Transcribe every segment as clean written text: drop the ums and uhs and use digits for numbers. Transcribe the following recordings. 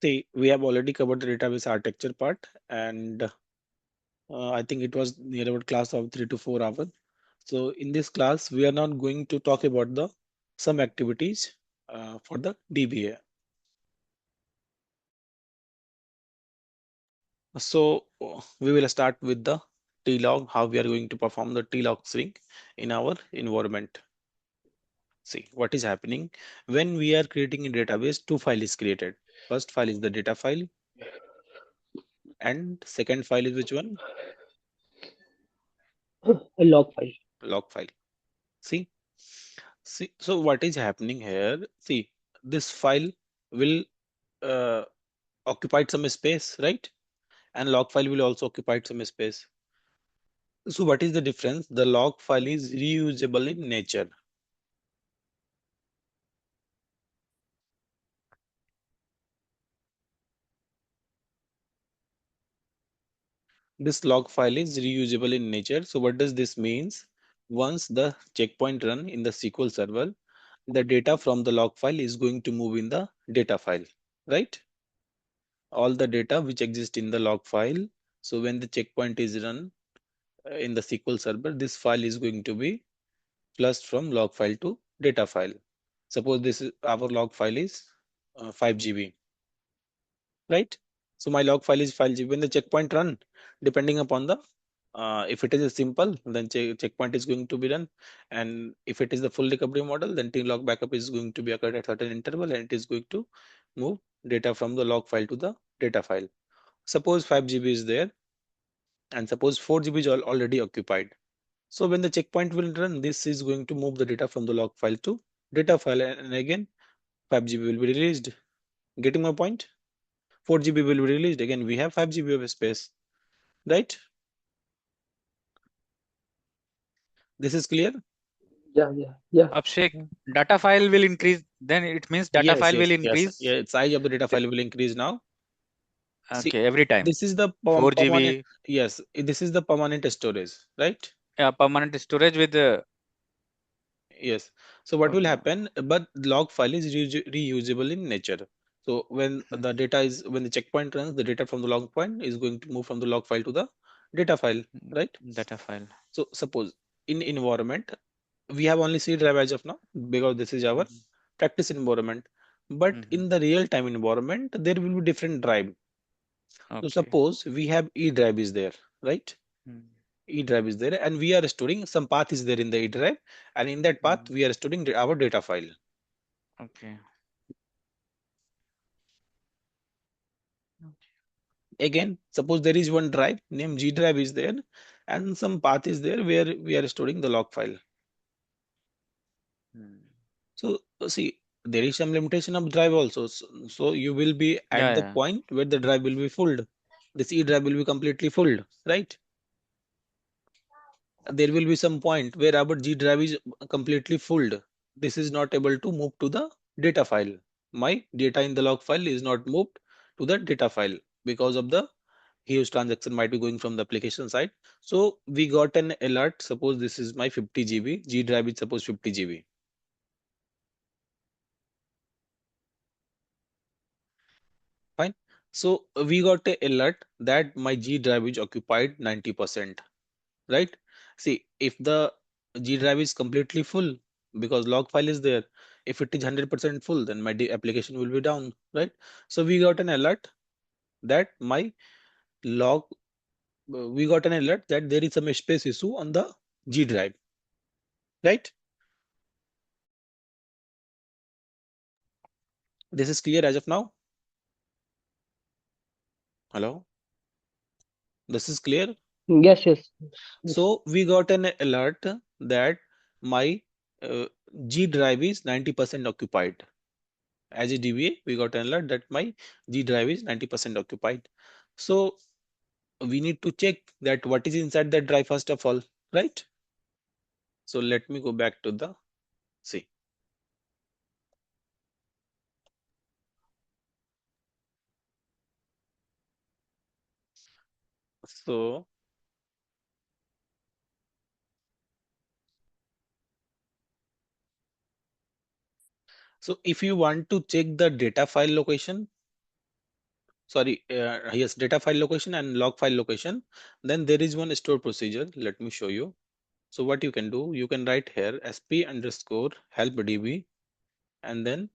See, we have already covered the database architecture part, and I think it was near about class of 3 to 4 hours. So in this class, we are not going to talk about the some activities for the DBA. So we will start with the T-log, how we are going to perform the T-log string in our environment. See what is happening when we are creating a database. Two files is created. First file is the data file, and second file is which one? A log file. Log file. See, see. So what is happening here? See, this file will uh, occupy some space, right? And log file will also occupy some space. So what is the difference? The log file is reusable in nature. This log file is reusable in nature. So what does this means? Once the checkpoint run in the SQL Server, the data from the log file is going to move in the data file, right? All the data which exist in the log file. So when the checkpoint is run in the SQL Server, this file is going to be flushed from log file to data file. Suppose this is our log file is 5 GB, right? So my log file is 5 GB. When the checkpoint run, depending upon the if it is a simple, then checkpoint is going to be run, and if it is the full recovery model, then log backup is going to be occurred at certain interval, and it is going to move data from the log file to the data file. Suppose 5 GB is there, and suppose 4 GB is already occupied. So when the checkpoint will run, this is going to move the data from the log file to data file, and again 5 GB will be released. Getting my point? 4 GB will be released. Again, we have 5 GB of space, right? This is clear? Yeah, yeah, yeah. Abhishek, data file will increase. Then it means data Yes, file yes, will yes. increase. Yeah, size of the data file will increase now. See, Okay, every time. this is the 4 permanent. GB Yes, this is the permanent storage, right? permanent storage with Yes. So what will okay. happen? But log file is reusable in nature. So when the Mm, data is when the checkpoint runs, the data from the log point is going to move from the log file to the data file, right? Data file. So suppose in environment we have only C drive as of now because this is our Mhm, practice environment. But mhm. in the real time environment, there will be different drive. So Okay. suppose we have E drive is there, right? Mm, E drive is there, and we are storing some path is there in the E drive, and in that path mm. we are storing our data file. Okay. Again, suppose there is one drive named G drive is there, and some path is there where we are storing the log file. Mm. So see, there is some limitation of drive also. So you will be Yeah, at the yeah. point where the drive will be full. This E drive will be completely full, right? There will be some point where our G drive is completely full. This is not able to move to the data file. My data in the log file is not moved to the data file because of the huge transaction might be going from the application side. So we got an alert. Suppose this is my 50 GB. G drive is suppose 50 GB. Fine. So we got a alert that my G drive is occupied 90%. Right? See, if the G drive is completely full because log file is there, if it is 100% full, then my application will be down, right? So we got an alert that my log, we got an alert that there is some space issue on the G drive, right? This is clear as of now. Hello, this is clear. Yes, yes, yes. So we got an alert that my uh, G drive is 90% occupied. As a DBA, we got an alert that my G drive is 90% occupied. So we need to check that what is inside that drive first of all, right? So let me go back to the C. So so if you want to check the data file location, sorry, yes, data file location and log file location. Then there is one store procedure. Let me show you. So what you can do, you can write here sp underscore help db, and then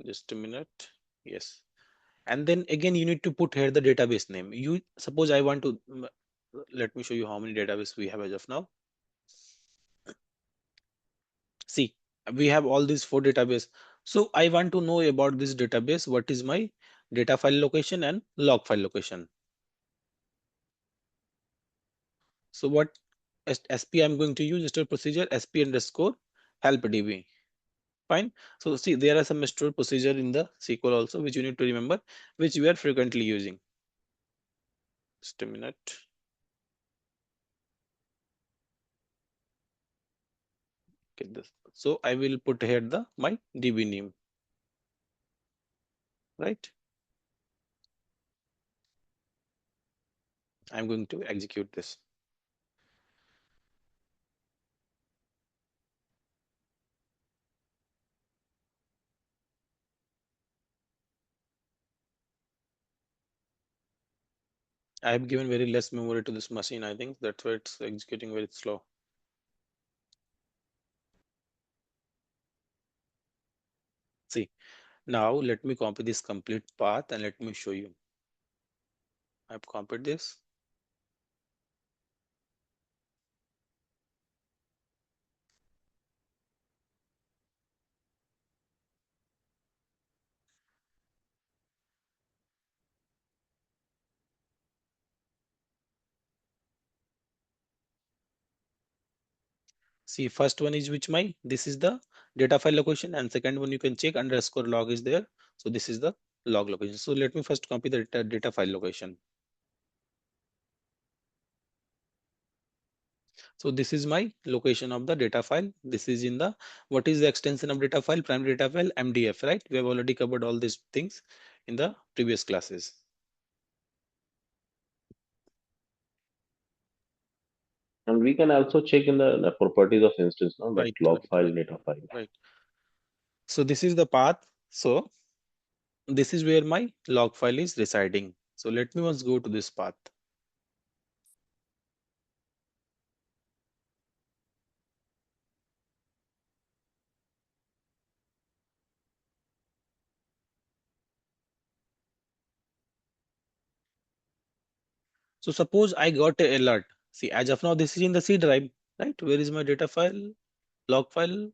just a minute. Yes. And then again, you need to put here the database name. You suppose I want to, let me show you how many database we have as of now. See, we have all these four database. So I want to know about this database. What is my data file location and log file location? So what SP I'm going to use store procedure sp underscore help db. Fine. So see, there are some store procedure in the SQL also, which you need to remember, which we are frequently using. Just a minute. Get this. So I will put here the my DB name, right? I'm going to execute this. I have given very less memory to this machine. I think that's why it's executing very slow. See, now let me copy this complete path and let me show you. I've copied this. See, first one is which my, this is the data file location, and second one you can check underscore log is there. So this is the log location. So let me first copy the data file location. So this is my location of the data file. This is in the, what is the extension of data file? Primary data file, MDF, right? We have already covered all these things in the previous classes. And we can also check in the properties of instance, no, that Right, log right, file, right, data file. right. So this is the path. So this is where my log file is residing. So let me once go to this path. So suppose I got a alert. See, as of now, this is in the C drive, right? Where is my data file, log file?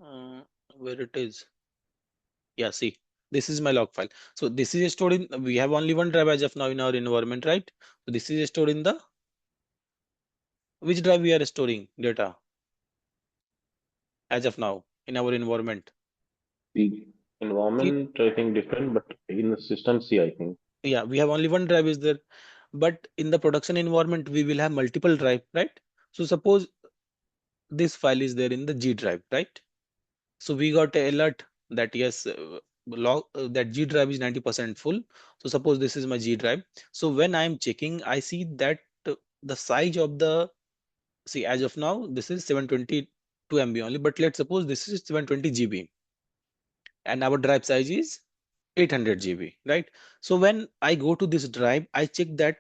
Uh, where it is? Yeah, see, this is my log file. So this is stored in, we have only one drive as of now in our environment, right? So this is stored in the, which drive we are storing data as of now in our environment? The See, environment, I think, different, but in the system C, I think. yeah, we have only one drive is there, but in the production environment, we will have multiple drive, right? So suppose this file is there in the G drive, right? So we got a alert that yes, that G drive is 90% full. So suppose this is my G drive. So when I'm checking, I see that the size of the, see, as of now, this is 722 MB only, but let's suppose this is 720 GB and our drive size is 800 GB, right? So when I go to this drive, I check that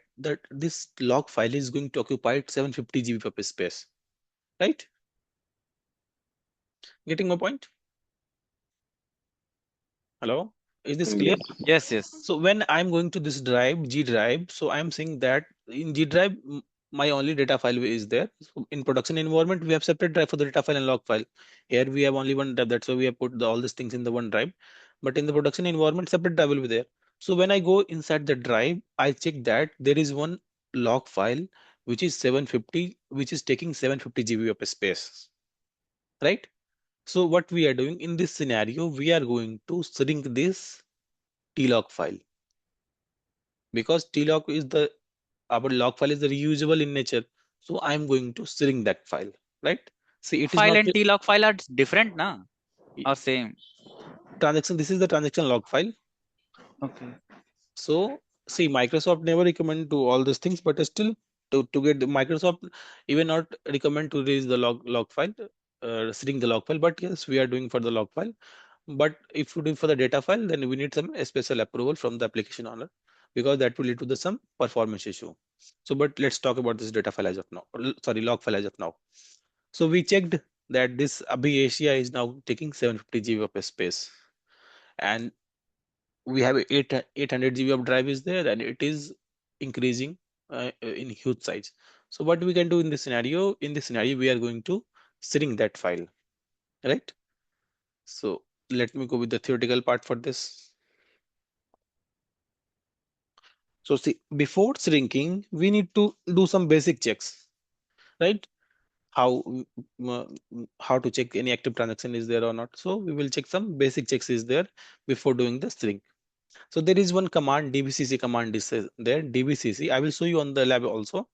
this log file is going to occupy 750 GB of space, right? Getting my point? Hello? Is this clear? Yes. Yes, yes. So when I'm going to this drive, G drive, so I'm seeing that in G drive, my only data file is there. So in production environment, we have separate drive for the data file and log file. Here we have only one drive. That's why we have put all these things in the one drive. But in the production environment, separate drive will be there. So when I go inside the drive, I check that there is one log file which is 750, which is taking 750 GB of space, right? So what we are doing in this scenario, we are going to shrink this tlog file, because tlog is the, our log file is the reusable in nature. So I'm going to shrink that file, right? See, it is File not and T-log file are different, na? Or same? transaction. This is the transaction log file. Okay. So see, Microsoft never recommend to all these things, but still to get the Microsoft even not recommend to release the log file, shrink the log file. But yes, we are doing for the log file. But if you do for the data file, then we need some special approval from the application owner, because that will lead to the some performance issue. So, but let's talk about this data file as of now. Sorry, log file as of now. So we checked that this Abhi Asia is now taking 750 GB of space, and we have 800 GB of drive is there, and it is increasing in huge size. So what we can do in this scenario? In this scenario, we are going to shrink that file, right? So let me go with the theoretical part for this. So see, before shrinking, we need to do some basic checks, right? How how to check any active transaction is there or not. So we will check some basic checks is there before doing the shrink. So there is one command, dbcc command is there. Dbcc, I will show you on the lab also.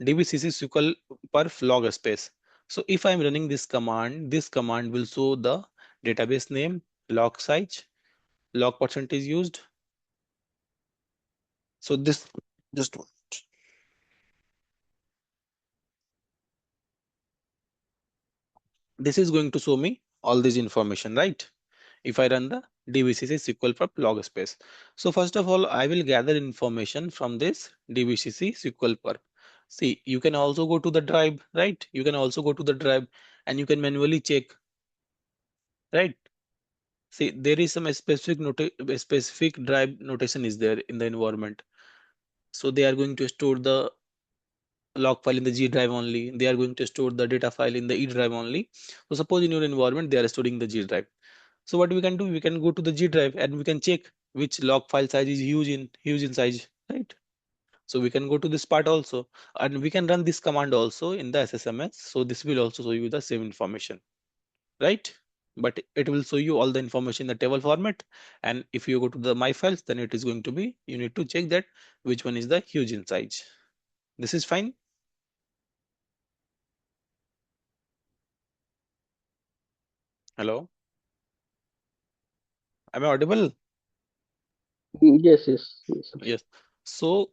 Dbcc SQL perf log space. So if I am running this command will show the database name, log size, log percentage used. So this just this is going to show me all this information, right? If I run the dbcc SQL perf log space. So first of all, I will gather information from this dbcc SQL perf. See, you can also go to the drive, right? You can also go to the drive and you can manually check, right? See, there is some specific drive notation is there in the environment. So they are going to store the log file in the G drive only. They are going to store the data file in the E drive only. So suppose in your environment they are storing the G drive. So what we can do, we can go to the G drive and we can check which log file size is huge in size, right? So we can go to this part also, and we can run this command also in the SSMS. So this will also show you the same information, right? But it will show you all the information in the table format. And if you go to the my files, then it is going to be, you need to check that which one is the huge in size. This is fine. Hello, am I audible? Yes, yes, yes, Yes. So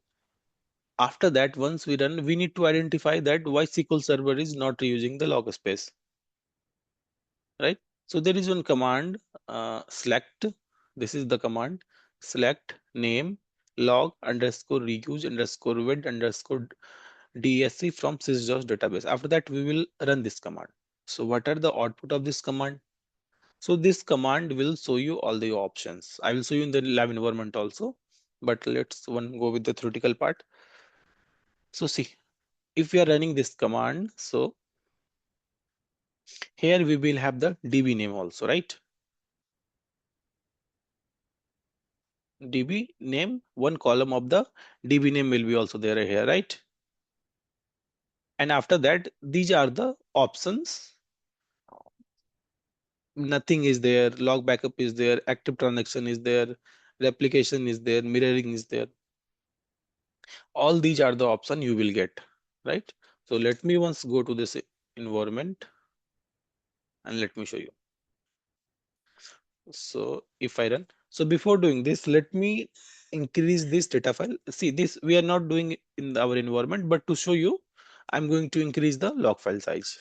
after that, once we run, we need to identify that why SQL Server is not reusing the log space, right? So there is one command, select. This is the command, select name log underscore reuse underscore with underscore DSC from sysdos database. After that, we will run this command. So what are the output of this command? So this command will show you all the options. I will show you in the lab environment also, but let's one go with the theoretical part. So see, if we are running this command, so here we will have the DB name also, right? DB name, one column of the DB name will be also there here, right? And after that, these are the options. Nothing is there, log backup is there, active transaction is there, replication is there, mirroring is there. All these are the option you will get, right? So let me once go to this environment and let me show you. So if I run, so before doing this, let me increase this data file. See, this we are not doing in our environment, but to show you, I'm going to increase the log file size,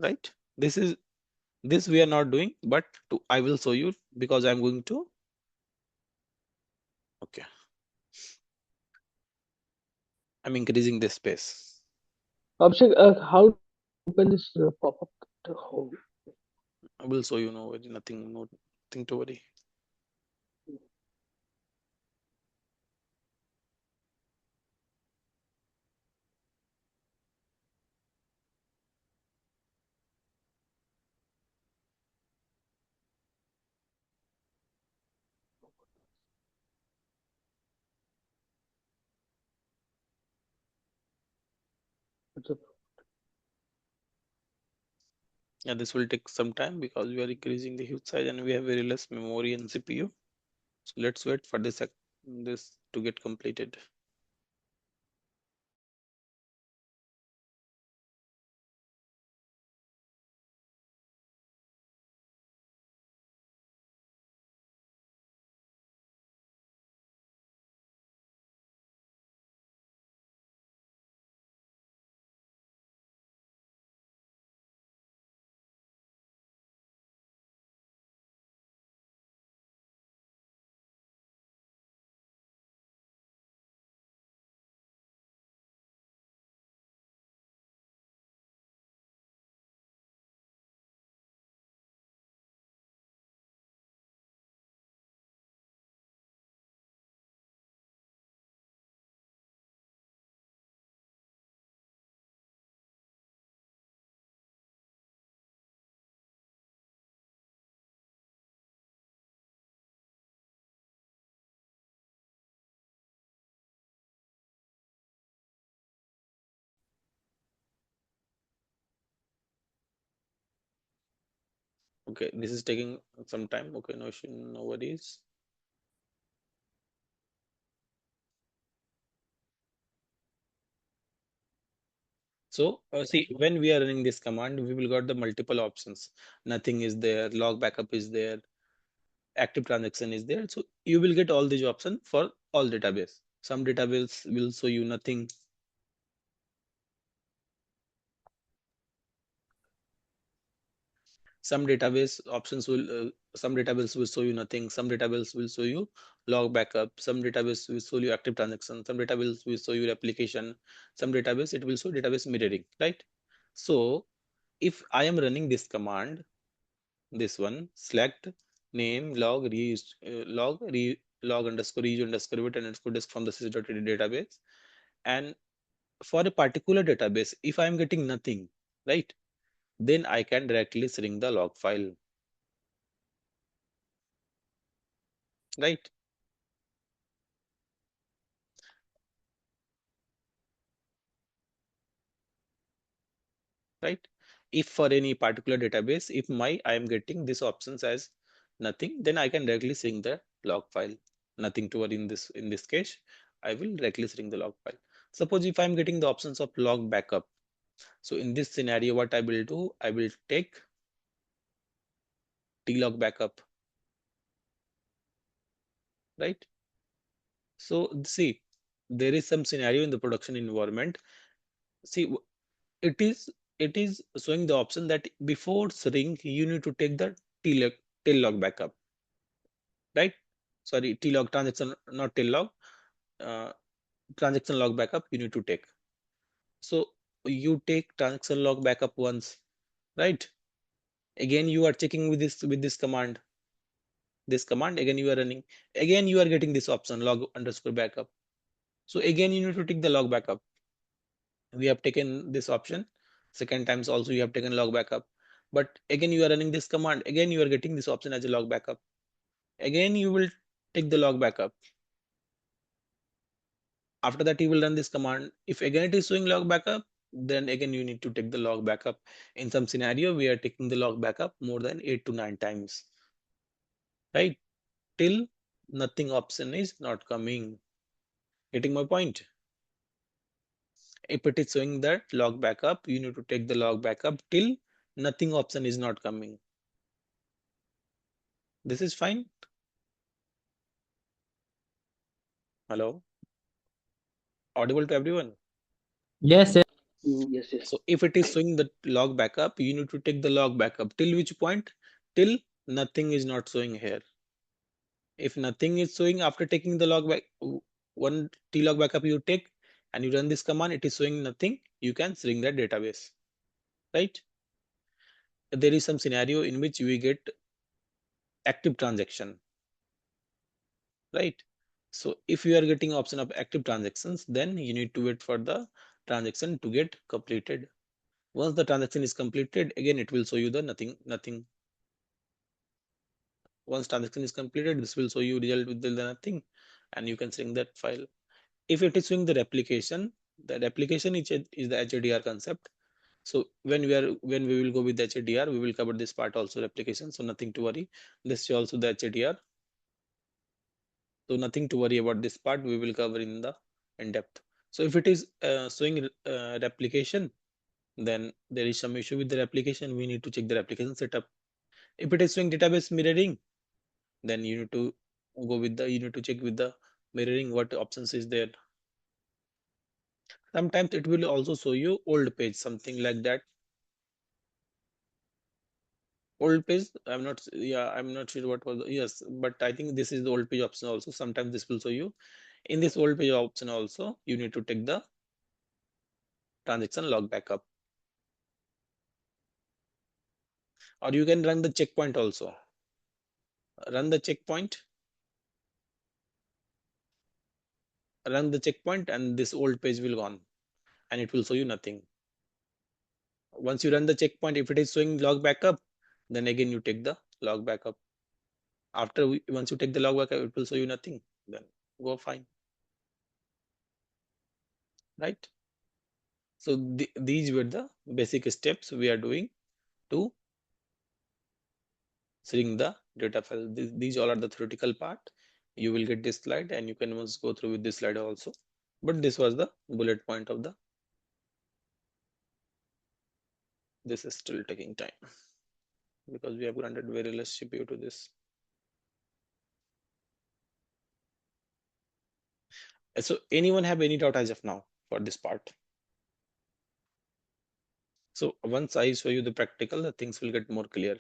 right? This we are not doing, but I will show you, because I'm going to, okay, I'm increasing this space. Abhishek, how do you open this pop-up? Oh, I will show you, no worry, nothing to worry. it's a- Yeah, this will take some time because we are increasing the huge size and we have very less memory and CPU. So let's wait for this to get completed. Okay, this is taking some time. Okay, no issue, no worries. So see, when we are running this command, we will got the multiple options. Nothing is there, log backup is there, active transaction is there. So you will get all these options for all database. Some database will show you nothing. Some database options will, some database will show you nothing. Some database will show you log backup. Some database will show you active transaction. Some database will show you replication. Some database it will show database mirroring, right? So if I am running this command, this one select name log reuse log underscore reuse underscore bit underscore disk from the sys.td database, and for a particular database if I am getting nothing, right, then I can directly shrink the log file, right. Right, if for any particular database if my I am getting this options as nothing, then I can directly shrink the log file. Nothing to worry in this case. I will directly shrink the log file. Suppose if I'm getting the options of log backup, so in this scenario what I will do, I will take tlog backup, right. So see, there is some scenario in the production environment. See, it is showing the option that before shrink you need to take the tlog tail log backup, right. Sorry, tlog transaction, not tail log. uh, Transaction log backup you need to take. So you take transaction log backup once, right. Again you are checking with this command, this command again you are running, again you are getting this option log underscore backup. So again you need to take the log backup. We have taken this option second times also, you have taken log backup, but again you are running this command, again you are getting this option as a log backup, again you will take the log backup. After that you will run this command, if again it is showing log backup, then again you need to take the log backup. In some scenario we are taking the log backup more than 8 to 9 times, right, till nothing option is not coming. Getting my point? If it is showing that log backup, you need to take the log backup till nothing option is not coming. This is fine. Hello, audible to everyone? Yes, yes. Yes, yes. So if it is showing the log backup, you need to take the log backup till which point? Till nothing is not showing here. If nothing is showing after taking the log back, one tlog backup you take and you run this command, it is showing nothing, you can shrink that database, right. There is some scenario in which we get active transaction, right. So if you are getting option of active transactions, then you need to wait for the transaction to get completed. Once the transaction is completed, again it will show you the nothing. Once transaction is completed, this will show you result with the nothing, and you can shrink that file. If it is showing the replication is the HADR concept. So when we will go with the HADR, we will cover this part also, replication. So nothing to worry. This is also the HADR. So nothing to worry about this part. We will cover in the in depth. So if it is showing replication, then there is some issue with the replication. We need to check the replication setup. If it is showing database mirroring, then you need to check with the mirroring what options is there. Sometimes it will also show you old page, something like that. Old page, I'm not sure what was yes, but I think this is the old page option also. Sometimes this will show you. In this old page option also, you need to take the transaction log backup, or you can run the checkpoint also. Run the checkpoint, and this old page will gone, and it will show you nothing. Once you run the checkpoint, if it is showing log backup, then again you take the log backup. Once you take the log backup, it will show you nothing. Then go fine, right? So these were the basic steps we are doing to shrink the data file. These all are the theoretical part. You will get this slide and you can once go through with this slide also. But this was the bullet point of the, this is still taking time because we have granted very less CPU to this. So anyone have any doubt as of now for this part? So once I show you the practical, the things will get more clear.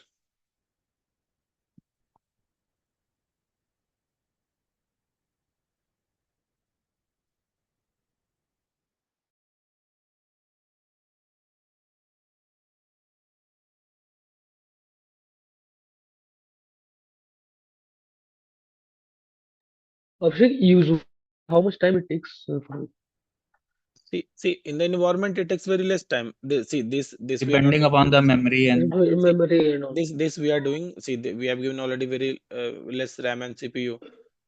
Abhishek, usually how much time it takes for See, in the environment, it takes very less time. See, this we are not Depending doing. upon the memory and See, memory and all? this we are doing. See, we have given already very less RAM and CPU.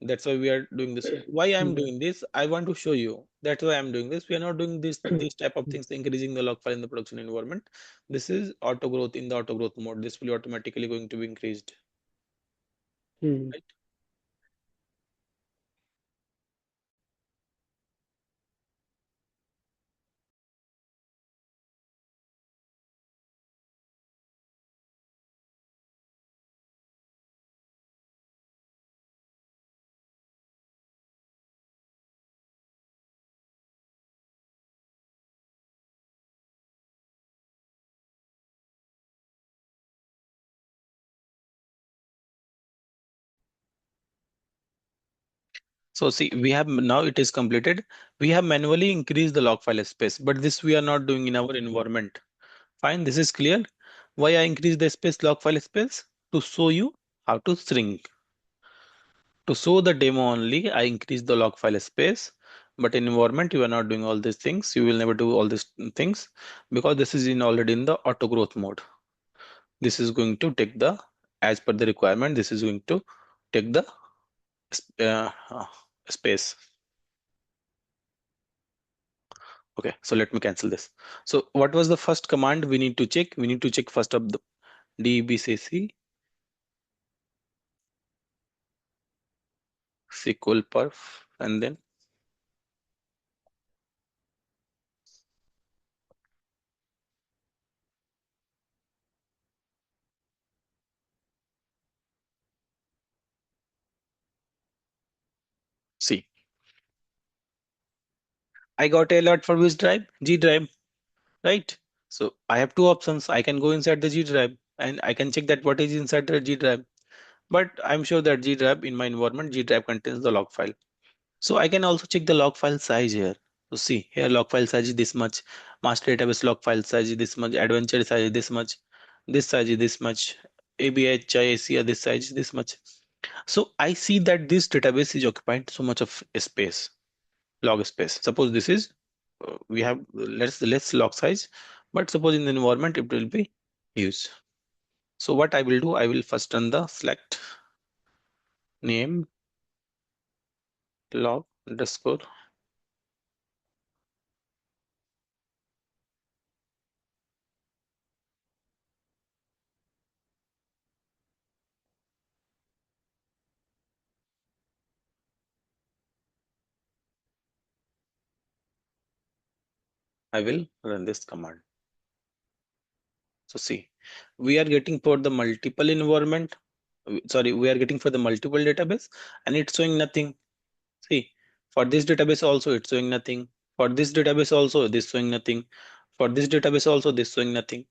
That's why we are doing this. Why I'm Hmm. doing this? I want to show you. That's why I'm doing this. We are not doing this type of things, increasing the log file in the production environment. This is auto growth in the auto growth mode. This will automatically going to be increased. Hmm. Right? So see, we have now it is completed. We have manually increased the log file space, but this we are not doing in our environment. Fine, this is clear. Why I increase the space, log file space? To show you how to shrink. To show the demo only, I increase the log file space. But in environment, you are not doing all these things. You will never do all these things because this is in already in the auto growth mode. This is going to take the, as per the requirement, this is going to take the space. Okay, so let me cancel this. So what was the first command we need to check? We need to check first of the dbcc SQL perf and then C. I got a alert for which drive? G drive, right? So I have two options. I can go inside the G drive and I can check that what is inside the G drive. But I'm sure that G drive in my environment, G drive contains the log file. So I can also check the log file size here. So see here log file size is this much, master database log file size is this much, adventure size is this much, this size is this much, ABHIAC this size is this much. So I see that this database is occupied so much of space, log space. Suppose this is we have less log size, but suppose in the environment it will be used. So what I will do, I will first run the select name log underscore. I will run this command. So see, we are getting for the multiple environment. Sorry, we are getting for the multiple database and it's showing nothing. See, for this database also it's showing nothing. For this database also this showing nothing. For this database also this showing nothing.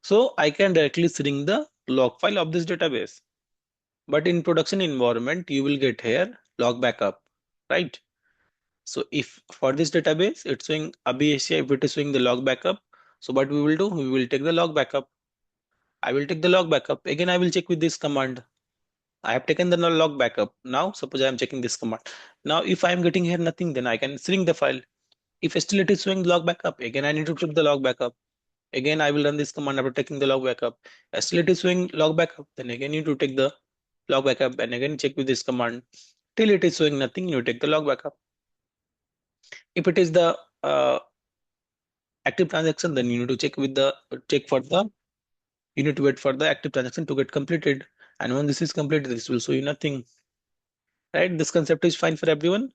So I can directly shrink the log file of this database. But in production environment, you will get here log backup, right? So if for this database, it's showing Abhi if it is showing the log backup. So what we will do, we will take the log backup. I will take the log backup. Again, I will check with this command. I have taken the log backup. Now, suppose I am checking this command. Now, if I am getting here nothing, then I can shrink the file. If still it is showing log backup, again I need to check the log backup. Again, I will run this command after taking the log backup. Still it is showing log backup, then again you need to take the log backup and again check with this command. Till it is showing nothing, you take the log backup. If it is the active transaction, then you need to check with the check for the you need to wait for the active transaction to get completed And when this is complete, this will show you nothing. Right? This concept is fine for everyone.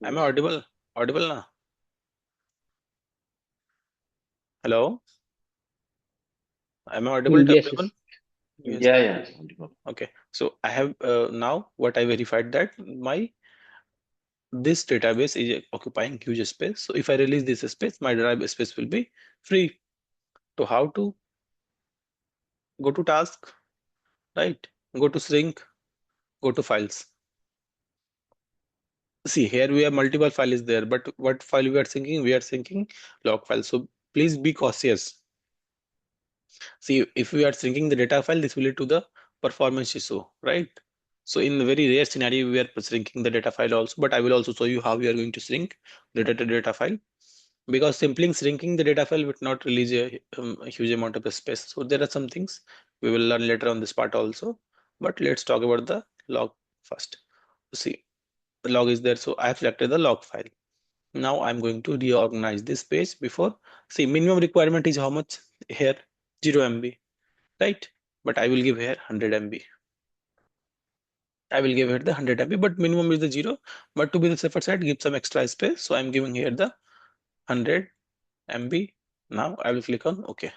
Am I audible? Audible now? Hello? Am I audible to Yes, everyone? yes. Yes. Yeah. Okay. So I have now what I verified that my this database is occupying huge space. So if I release this space, my drive space will be free. So how to go to task, right? Go to shrink, go to files. See here we have multiple files there, but what file we are syncing? We are syncing log file. So please be cautious. See, if we are syncing the data file, this will lead to the performance issue, right? So in the very rare scenario, we are shrinking the data file also, but I will also show you how we are going to shrink the data file, because simply shrinking the data file would not release a huge amount of space. So there are some things we will learn later on this part also, but let's talk about the log first. See, the log is there, so I have selected the log file. Now I'm going to reorganize this page before. See, minimum requirement is how much here? 0 MB, right? But I will give here 100 MB. I will give here the 100 MB, but minimum is the 0. But to be the safer side, give some extra space. So I'm giving here the 100 MB. Now I will click on OK.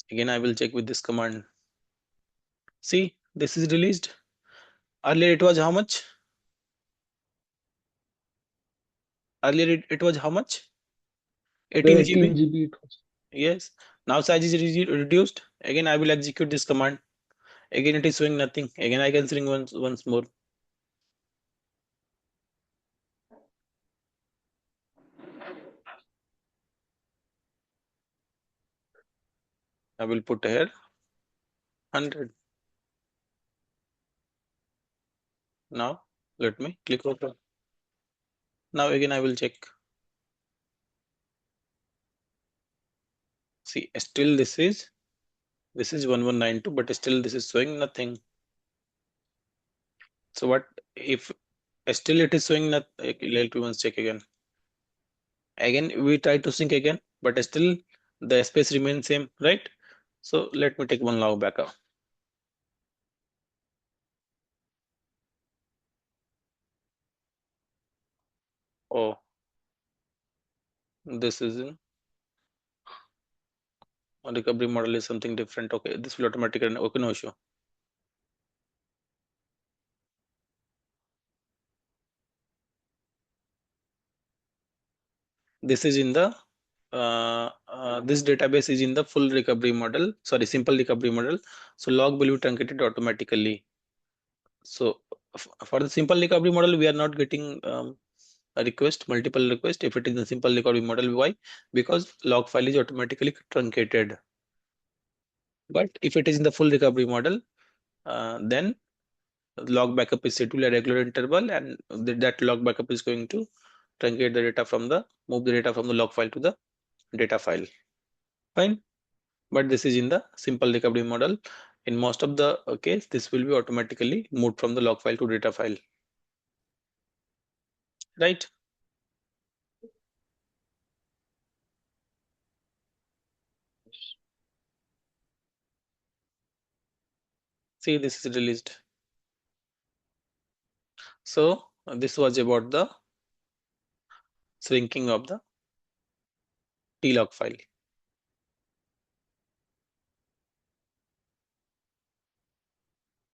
Again, I will check with this command. See, this is released. Earlier it was how much? Earlier it was how much? 18 GB. 18 GB it was. Yes. Now size is reduced. Again, I will execute this command. Again, it is showing nothing. Again, I can shrink once more. I will put here 100. Now let me click OK. Now again I will check. See, still this is 1192, but still this is showing nothing. So what if still it is showing not? Let me once check again. Again we try to sync again, but still the space remains same, right? So let me take one log backup. Oh, this is in recovery model is something different. Okay, this will automatically okay, no issue. This is in the this database is in the full recovery model, sorry, simple recovery model. So log will be truncated automatically. So for the simple recovery model, we are not getting a request, multiple request. If it is a simple recovery model, why? Because log file is automatically truncated. But if it is in the full recovery model, then log backup is set to a regular interval, and that log backup is going to truncate the data from the move the data from the log file to the data file. Fine. But this is in the simple recovery model. In most of the case, this will be automatically moved from the log file to data file, right? See, this is released. So this was about the shrinking of the T-log file.